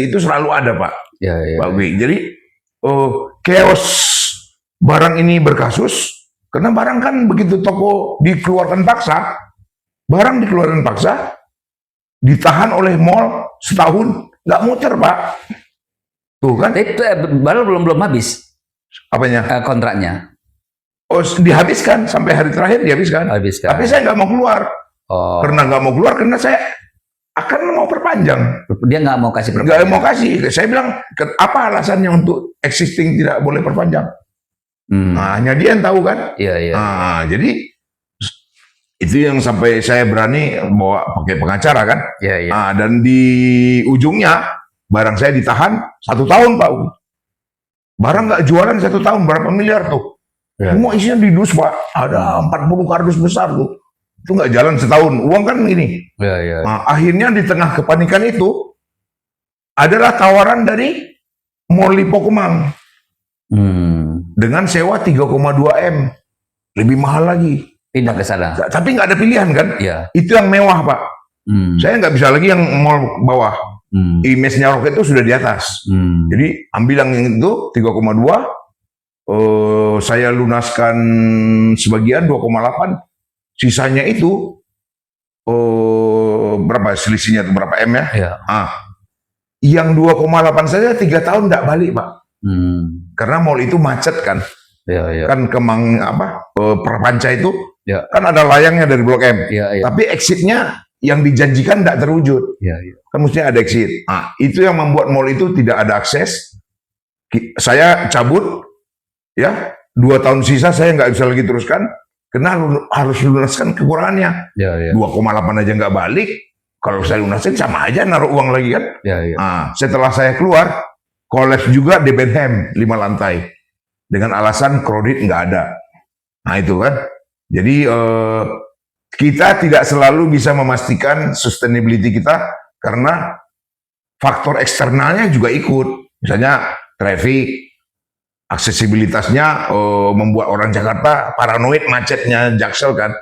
itu selalu ada Pak. Ya, ya. Pak Wi. Jadi chaos barang ini berkasus karena barang kan begitu toko dikeluarkan paksa, barang dikeluarkan paksa, ditahan oleh mall setahun nggak muter Pak. Tuh kan? Itu baru belum habis Apanya? kontraknya. Oh, dihabiskan sampai hari terakhir dihabiskan. Habiskan. Tapi saya nggak mau keluar. Oh, Karena nggak mau keluar karena saya akan mau perpanjang. dia nggak mau kasih Nggak mau kasih. Saya bilang, apa alasannya untuk existing tidak boleh perpanjang? Nah, hanya dia yang tahu kan. Iya, iya. Nah, jadi itu yang sampai saya berani bawa pakai pengacara kan. Iya, iya. Nah, dan di ujungnya barang saya ditahan 1 tahun Pak. Barang nggak jualan 1 tahun, berapa miliar tuh? Ya. Semua isinya di dus Pak. Ada 40 kardus besar tuh. Itu nggak jalan setahun. Uang kan ini. Iya, iya. Nah, akhirnya di tengah kepanikan itu adalah tawaran dari Mall Lipo Kemang dengan sewa 3,2 M, lebih mahal lagi. Pindah ke sana. Tapi nggak ada pilihan kan? Iya. Itu yang mewah Pak. Saya nggak bisa lagi yang mall bawah. Image-nya Roket itu sudah di atas. Jadi ambil yang itu 3,2, saya lunaskan sebagian 2,8, sisanya itu berapa selisihnya itu berapa M ya? Iya. Yang 2,8 saja 3 tahun nggak balik Pak. Karena mall itu macet kan. Iya, iya. Kan Kemang Perpanca itu Ya. kan ada layangnya dari Blok M. Iya, iya. Tapi exitnya yang dijanjikan tidak terwujud. Iya, iya. Kan mestinya ada exit. Nah, itu yang membuat mall itu tidak ada akses. Saya cabut, ya 2 tahun sisa saya nggak bisa lagi teruskan, karena harus lunaskan kekurangannya. Iya, iya. 2,8 aja nggak balik. Kalau saya lunasin sama aja naruh uang lagi kan. Iya, iya. Nah, setelah saya keluar, kolaps juga Debenham 5 lantai dengan alasan kredit nggak ada. Nah itu kan. Jadi kita tidak selalu bisa memastikan sustainability kita karena faktor eksternalnya juga ikut. Misalnya traffic, aksesibilitasnya membuat orang Jakarta paranoid, macetnya Jaksel kan,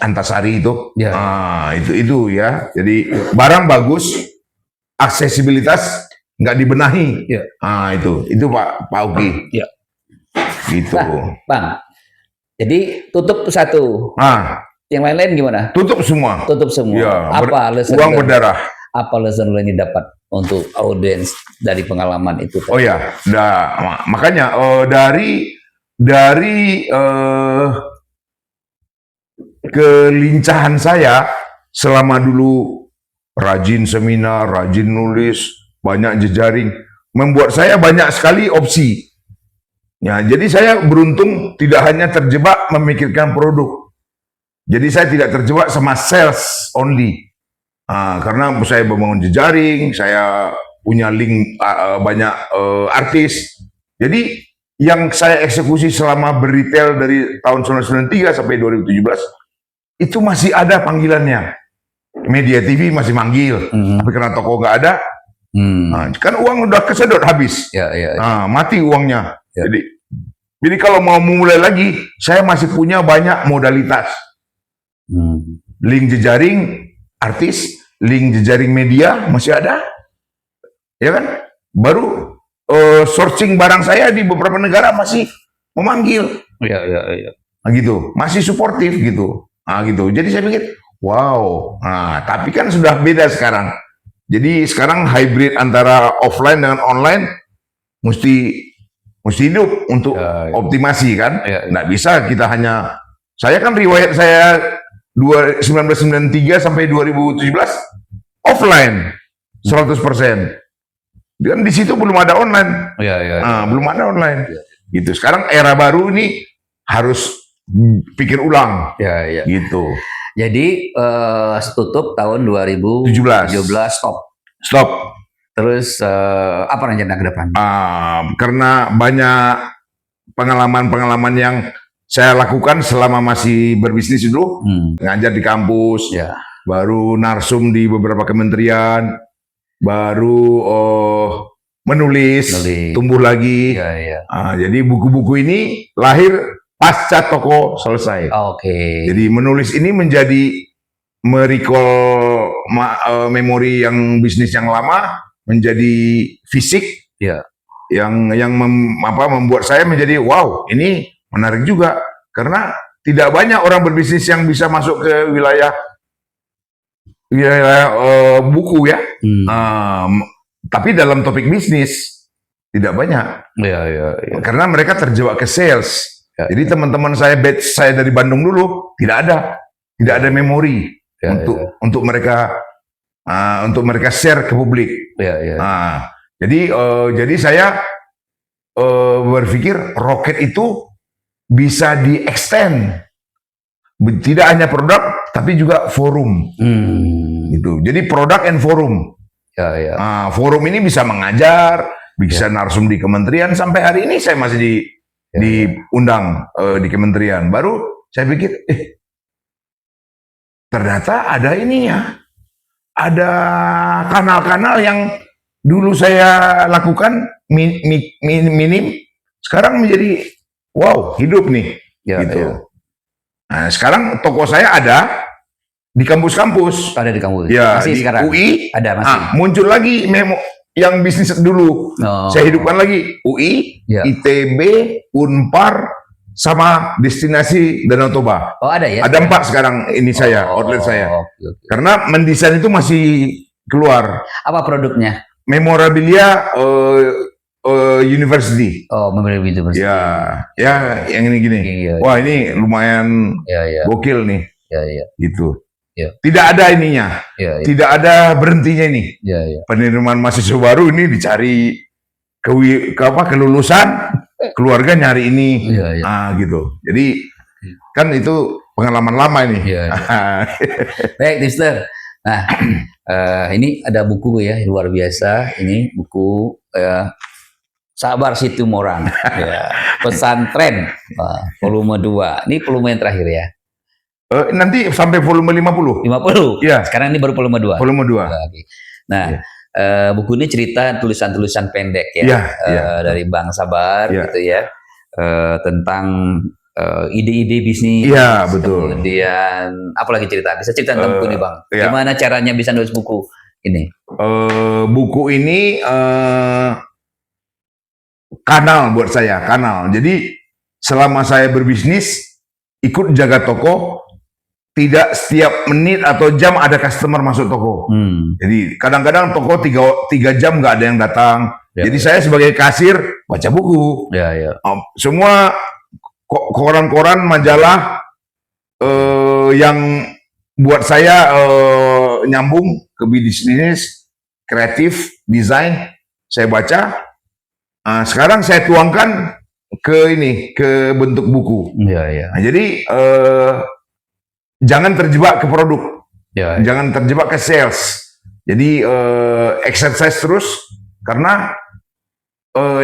Antasari itu. Ya. Itu ya. Jadi barang bagus, aksesibilitas nggak dibenahi. Ya. Itu Pak Uki. Ya. Gitu. Nah, Bang. Jadi tutup satu. Yang lain-lain gimana? Tutup semua. Tutup semua. Ya, Apa lesson uang learn? berdarah. Apa lesson learn yang dapat untuk audiens dari pengalaman itu? Oh ya, makanya dari kelincahan saya selama dulu rajin seminar, rajin nulis, banyak jejaring, membuat saya banyak sekali opsi. Ya, jadi saya beruntung tidak hanya terjebak memikirkan produk. Jadi saya tidak terjebak sama sales only. Karena saya membangun jejaring, saya punya link banyak artis. Jadi yang saya eksekusi selama berretail dari tahun 1993 sampai 2017 itu masih ada panggilannya. Media TV masih manggil, tapi karena toko nggak ada, kan uang udah kesedot habis. Ya, ya. Mati uangnya. Ya. Jadi kalau mau mulai lagi, saya masih punya banyak modalitas. Link jejaring artis, link jejaring media masih ada, ya kan? Baru sourcing barang saya di beberapa negara masih memanggil, Ya, ya, ya. gitu, masih suportif gitu, gitu. Jadi saya pikir, wow, tapi kan sudah beda sekarang. Jadi sekarang hybrid antara offline dengan online mesti hidup untuk Ya, ya. optimasi kan. Ya, ya. Nggak bisa kita hanya, saya kan riwayat saya 1993 sampai 2017 offline 100%. Dan di situ belum ada online. Ya, ya. Belum ada online. Gitu. Sekarang era baru ini harus pikir ulang. Ya, ya. Gitu. Jadi tutup tahun 2017 stop. Stop. Terus apa rencana ke depan? Karena banyak pengalaman-pengalaman yang saya lakukan selama masih berbisnis dulu, ngajar di kampus, baru narsum di beberapa kementerian, baru menulis, tumbuh lagi. Jadi buku-buku ini lahir pasca toko selesai. Jadi menulis ini menjadi merecall memori yang bisnis yang lama menjadi fisik. Yang membuat saya menjadi wow, ini menarik juga karena tidak banyak orang berbisnis yang bisa masuk ke wilayah buku ya. Tapi dalam topik bisnis tidak banyak. Karena mereka terjebak ke sales. Jadi teman-teman saya, batch saya dari Bandung dulu tidak ada memori untuk mereka share ke publik. Jadi saya berpikir roket itu bisa di-extend, tidak hanya produk tapi juga forum. Gitu. Jadi produk and forum. Forum ini bisa mengajar, bisa narsum di kementerian. Sampai hari ini saya masih diundang di kementerian. Baru saya pikir, ternyata ada ininya, ada kanal-kanal yang dulu saya lakukan minim, sekarang menjadi wow, hidup nih. Gitu. Nah, sekarang toko saya ada di kampus-kampus. Ada di kampus. Masih di sekarang. UI ada masih. Muncul lagi yang bisnis dulu. Saya hidupkan lagi UI, ITB, Unpar, sama destinasi Danau Toba. Ada ya? Ada 4 sekarang ini saya, outlet saya. Karena mendesain itu masih keluar. Apa produknya? Memorabilia University. Memorabilia University. Ya, yang ini gini. Wah, ini lumayan gokil nih. Gitu. Tidak ada ininya. Tidak ada berhentinya ini. Penerimaan mahasiswa baru ini dicari kelulusan, keluarga nyari ini. Gitu. Jadi kan itu pengalaman lama ini. Baik, Tipster. Nah, ini ada buku ya, luar biasa. Ini buku Sabar Situmorang, pesantren, volume 2. Ini volume yang terakhir ya? Nanti sampai volume 50. 50? Ya. Sekarang ini baru volume 2? Volume 2. Nah, buku ini cerita tulisan-tulisan pendek ya, dari Bang Sabar gitu ya, tentang ide-ide bisnis. Iya, betul. Kemudian apalagi cerita? Bisa cerita tentang buku ini, Bang. Gimana caranya bisa nulis buku ini? Buku ini kanal buat saya, kanal. Jadi selama saya berbisnis, ikut jaga toko, tidak setiap menit atau jam ada customer masuk toko. Jadi kadang-kadang toko 3 jam nggak ada yang datang. Jadi saya sebagai kasir baca buku. Semua koran-koran, majalah yang buat saya nyambung ke bisnis, kreatif, desain, saya baca. Sekarang saya tuangkan ke bentuk buku. Nah, jadi jangan terjebak ke produk, jangan terjebak ke sales. Jadi exercise terus, karena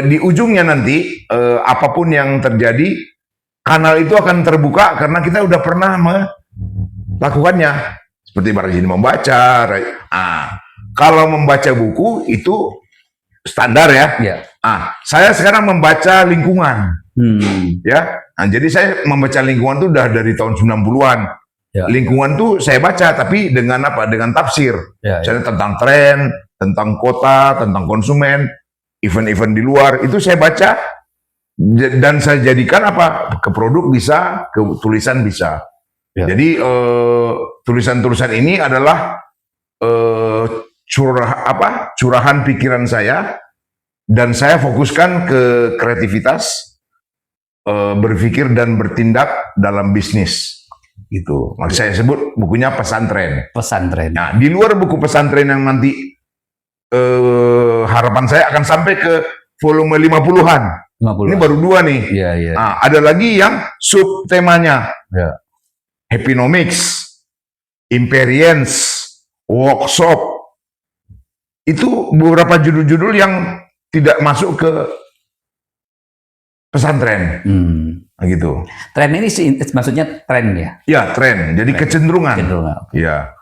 di ujungnya nanti apapun yang terjadi, kanal itu akan terbuka karena kita udah pernah melakukannya. Seperti rajin membaca. Kalau membaca buku itu standar ya. Saya sekarang membaca lingkungan. Jadi saya membaca lingkungan itu udah dari tahun 90-an. Lingkungan tuh saya baca, tapi dengan apa? Dengan tafsir. Misalnya tentang tren, tentang kota, tentang konsumen, event-event di luar, itu saya baca dan saya jadikan apa? Ke produk bisa, ke tulisan bisa. Jadi tulisan-tulisan ini adalah curahan pikiran saya, dan saya fokuskan ke kreativitas, berpikir dan bertindak dalam bisnis. Gitu. Maka saya sebut bukunya pesantren. Pesantren. Nah, di luar buku pesantren yang nanti harapan saya akan sampai ke volume 50-an. 50. Ini baru 2 nih. Iya, iya. Nah, ada lagi yang sub temanya. Ya. Happinomics, Imperience, Workshop. Itu beberapa judul-judul yang tidak masuk ke pesantren. Nah, gitu. Tren ini sih maksudnya tren ya? Ya, tren. Jadi kecenderungan. Kecenderungan. Ya.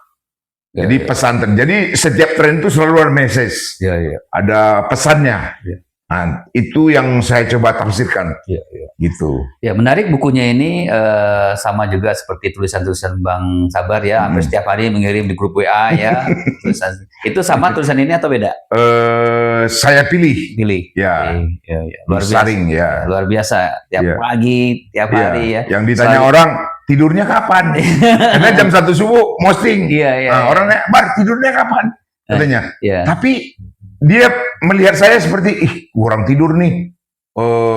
Ya, Jadi ya. pesantren. Jadi setiap tren itu selalu ada message. Ya, ya. Ada pesannya. Ya. Nah, itu yang saya coba tafsirkan. Ya, ya. Gitu. Ya, menarik bukunya ini sama juga seperti tulisan-tulisan Bang Sabar ya. Hampir setiap hari mengirim di grup WA ya. Itu sama tulisan ini atau beda? Saya pilih. Pilih. Ya. Ya, ya. Luar biasa. Saring, ya. Luar biasa. Tiap Ya. pagi, tiap Ya. hari ya. Yang ditanya Selalu- orang, tidurnya kapan? Karena jam 1 subuh posting. Iya, iya. Nah, orang nanya, Bar, tidurnya kapan? Katanya. Iya. Tapi dia melihat saya seperti, ih, kurang tidur nih.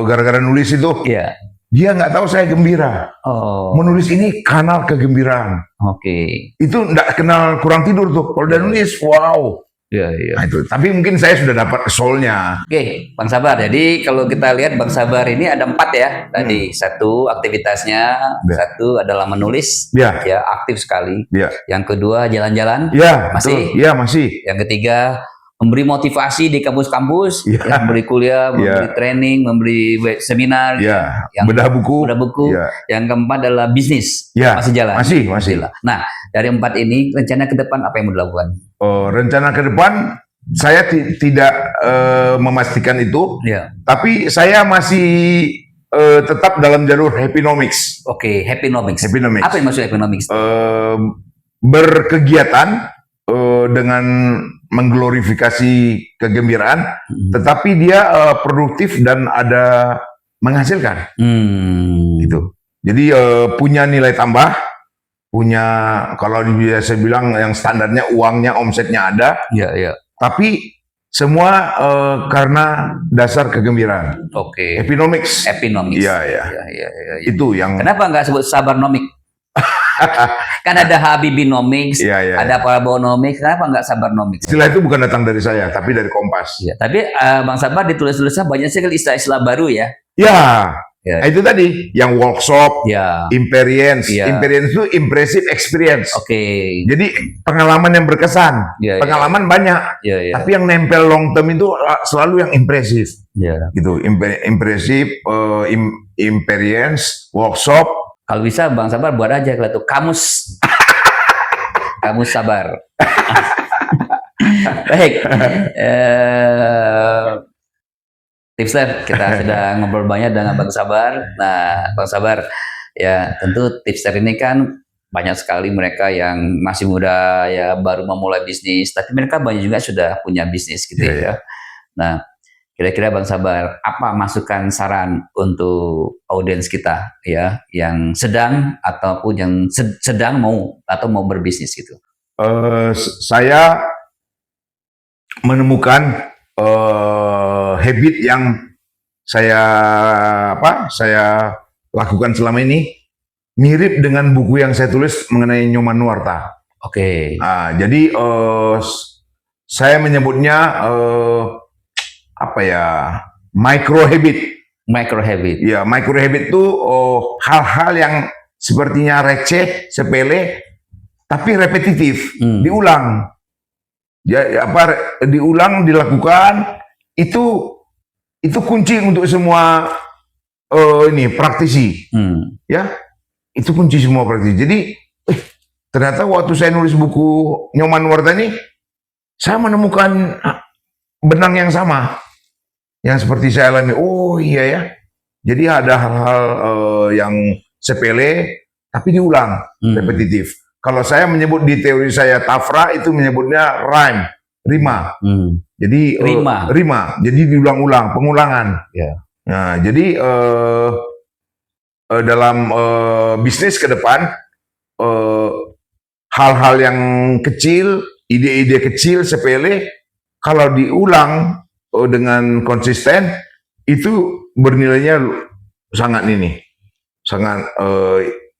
Gara-gara nulis itu. Iya. Dia nggak tahu saya gembira. Oh, Menulis ini kanal kegembiraan. oke. Itu nggak kenal kurang tidur tuh. Kalau udah nulis, wow. Iya, iya. Nah, itu. Tapi mungkin saya sudah dapat soulnya. Oke, Bang Sabar. Jadi kalau kita lihat Bang Sabar ini ada 4 ya. Tadi satu aktivitasnya, Ya. satu adalah menulis, Ya, ya aktif sekali. ya, Yang kedua jalan-jalan. ya, Masih? betul. Ya, masih. Yang ketiga memberi motivasi di kampus-kampus, Ya. ya, memberi kuliah, memberi training, memberi seminar, Ya, Yang bedah buku. udah buku. Ya, Yang keempat adalah bisnis. ya, Masih jalan. masih. Alhamdulillah. Nah, dari 4 ini rencana ke depan apa yang mau dilakukan? Rencana ke depan saya tidak memastikan itu, Ya. tapi saya masih tetap dalam jalur Happinomics. Oke, Happinomics. Happinomics. Apa yang maksud Happinomics? Berkegiatan dengan mengglorifikasi kegembiraan, tetapi dia produktif dan ada menghasilkan, gitu. Jadi punya nilai tambah, punya kalau biasa bilang yang standarnya uangnya, omsetnya ada, Ya, ya. tapi semua karena dasar kegembiraan. Oke. Happinomics. Happinomics. Iya, iya. Ya, ya, ya, ya. Itu yang Kenapa nggak sebut Sabarnomics? Kan ada Habibinomics, Iya, iya. ada Parabonomics, kenapa nggak Sabarnomics? istilah itu bukan datang dari saya, tapi dari Kompas. Ya, tapi Bang Sabar ditulis-tulisnya banyak sekali istilah-istilah baru ya. Ya, Ya. itu tadi yang workshop, Ya. Imperience. Iya. Imperience itu impressive experience. Oke. Jadi pengalaman yang berkesan. Ya, ya. Pengalaman banyak, Ya, ya. tapi yang nempel long term itu selalu yang impresif. Ya. Gitu, impresif, imperience, workshop. Kalau bisa Bang Sabar buat aja kalau tuh kamus. Kamus Sabar. Baik. Tipster, kita sudah ngobrol banyak dengan Bang Sabar. Nah, Bang Sabar, ya tentu tipster ini kan banyak sekali mereka yang masih muda ya baru memulai bisnis, tapi mereka banyak juga sudah punya bisnis gitu Iya, ya. Nah, kira-kira Bang Sabar, apa masukan saran untuk audiens kita ya yang sedang ataupun yang sedang mau atau mau berbisnis gitu? Saya menemukan habit yang saya lakukan selama ini mirip dengan buku yang saya tulis mengenai Nyoman Nuarta. Oke. Jadi saya menyebutnya micro habit. Micro habit. Ya, micro habit itu hal-hal yang sepertinya receh, sepele, tapi repetitif, diulang. Ya, diulang, dilakukan, itu kunci untuk semua praktisi. Ya, itu kunci semua praktisi. Jadi ternyata waktu saya nulis buku Nyoman Nuarta ini, saya menemukan benang yang sama, yang seperti saya alami. Oh iya ya, jadi ada hal-hal yang sepele tapi diulang, repetitif. Kalau saya menyebut di teori saya Tafra itu menyebutnya rima. Jadi rima. Jadi diulang-ulang, pengulangan. Ya. Nah, jadi dalam bisnis ke depan hal-hal yang kecil, ide-ide kecil, sepele, kalau diulang dengan konsisten itu bernilainya sangat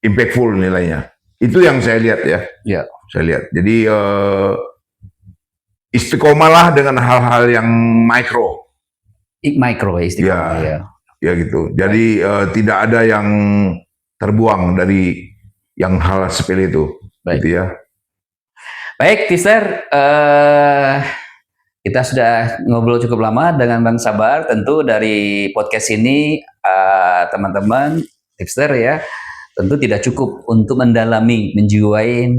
impactful nilainya. Itu yang saya lihat ya. Ya. Saya lihat. Jadi istiqomalah dengan hal-hal yang mikro. Micro ya istiqomah ya. Ya gitu. Jadi tidak ada yang terbuang dari yang hal sepele itu. Baik. Gitu ya. Baik, Tipster, kita sudah ngobrol cukup lama dengan Bang Sabar. Tentu dari podcast ini teman-teman Tipster ya, tentu tidak cukup untuk mendalami, menjiwai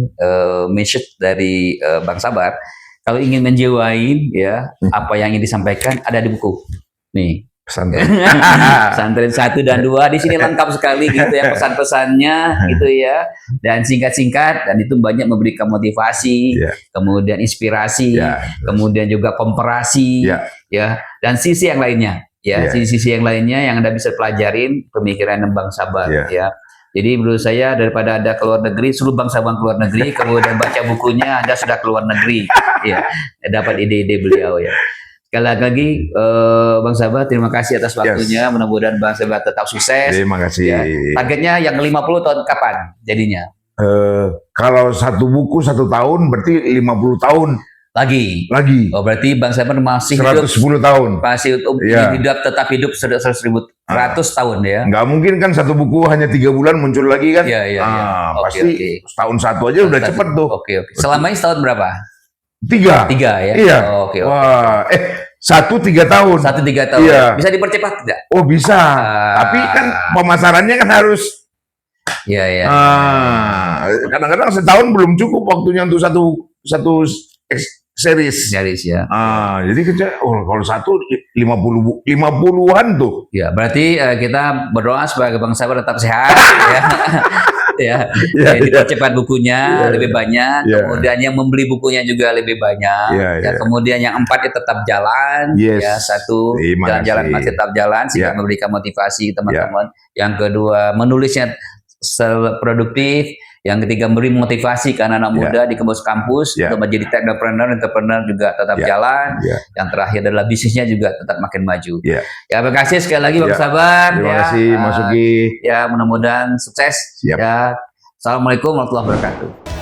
message dari Bang Sabar. Kalau ingin menjiwai ya apa yang ingin disampaikan ada di buku. Nih. Pesantren 1 dan 2 di sini lengkap sekali gitu ya pesan-pesannya gitu ya, dan singkat-singkat, dan itu banyak memberikan motivasi, kemudian inspirasi, kemudian juga komparasi ya, dan sisi yang lainnya ya, sisi-sisi yang lainnya yang Anda bisa pelajarin pemikiran Bang Sabar ya. Jadi menurut saya daripada Anda keluar negeri, suruh Bang Sabar keluar negeri, kemudian baca bukunya, Anda sudah keluar negeri ya, dapat ide-ide beliau ya. Sekali lagi Bang Sabar, terima kasih atas waktunya. Mudah-mudahan Bang Sabar tetap sukses. Terima kasih. Ya. Targetnya yang 50 tahun kapan jadinya? Kalau satu buku 1 tahun berarti 50 tahun. Lagi. Lagi. Oh, berarti Bang Sabar masih 110 hidup, tahun. Masih tetap hidup 100 tahun ya. Nggak mungkin kan satu buku hanya 3 bulan muncul lagi kan? Iya. Pasti setahun satu aja udah cepet tuh. Oke. Selama ini setahun berapa? 3 ya? Iya. Oke. Wah, 1-3 tahun. 1-3 tahun. Iya. Bisa dipercepat tidak? Oh bisa. Tapi kan pemasarannya kan harus. Iya. Kadang-kadang setahun belum cukup waktunya untuk satu series. Ya. Jadi kalau 50-an tuh. Ya, berarti kita berdoa supaya Bang Sabar tetap sehat ya. Dipercepat bukunya lebih banyak, kemudian yang membeli bukunya juga lebih banyak, kemudian yang 4 tetap jalan, ya, 1 jalan-jalan masih tetap jalan sehingga memberikan motivasi teman-teman. Yang kedua menulisnya produktif, yang ketiga memberi motivasi ke anak-anak muda di kampus untuk menjadi entrepreneur juga tetap jalan. Yang terakhir adalah bisnisnya juga tetap makin maju. Ya, terima kasih sekali lagi Bang Sabar. Terima kasih Mas Ugi. Ya, mudah-mudahan sukses. Ya, assalamualaikum warahmatullahi wabarakatuh.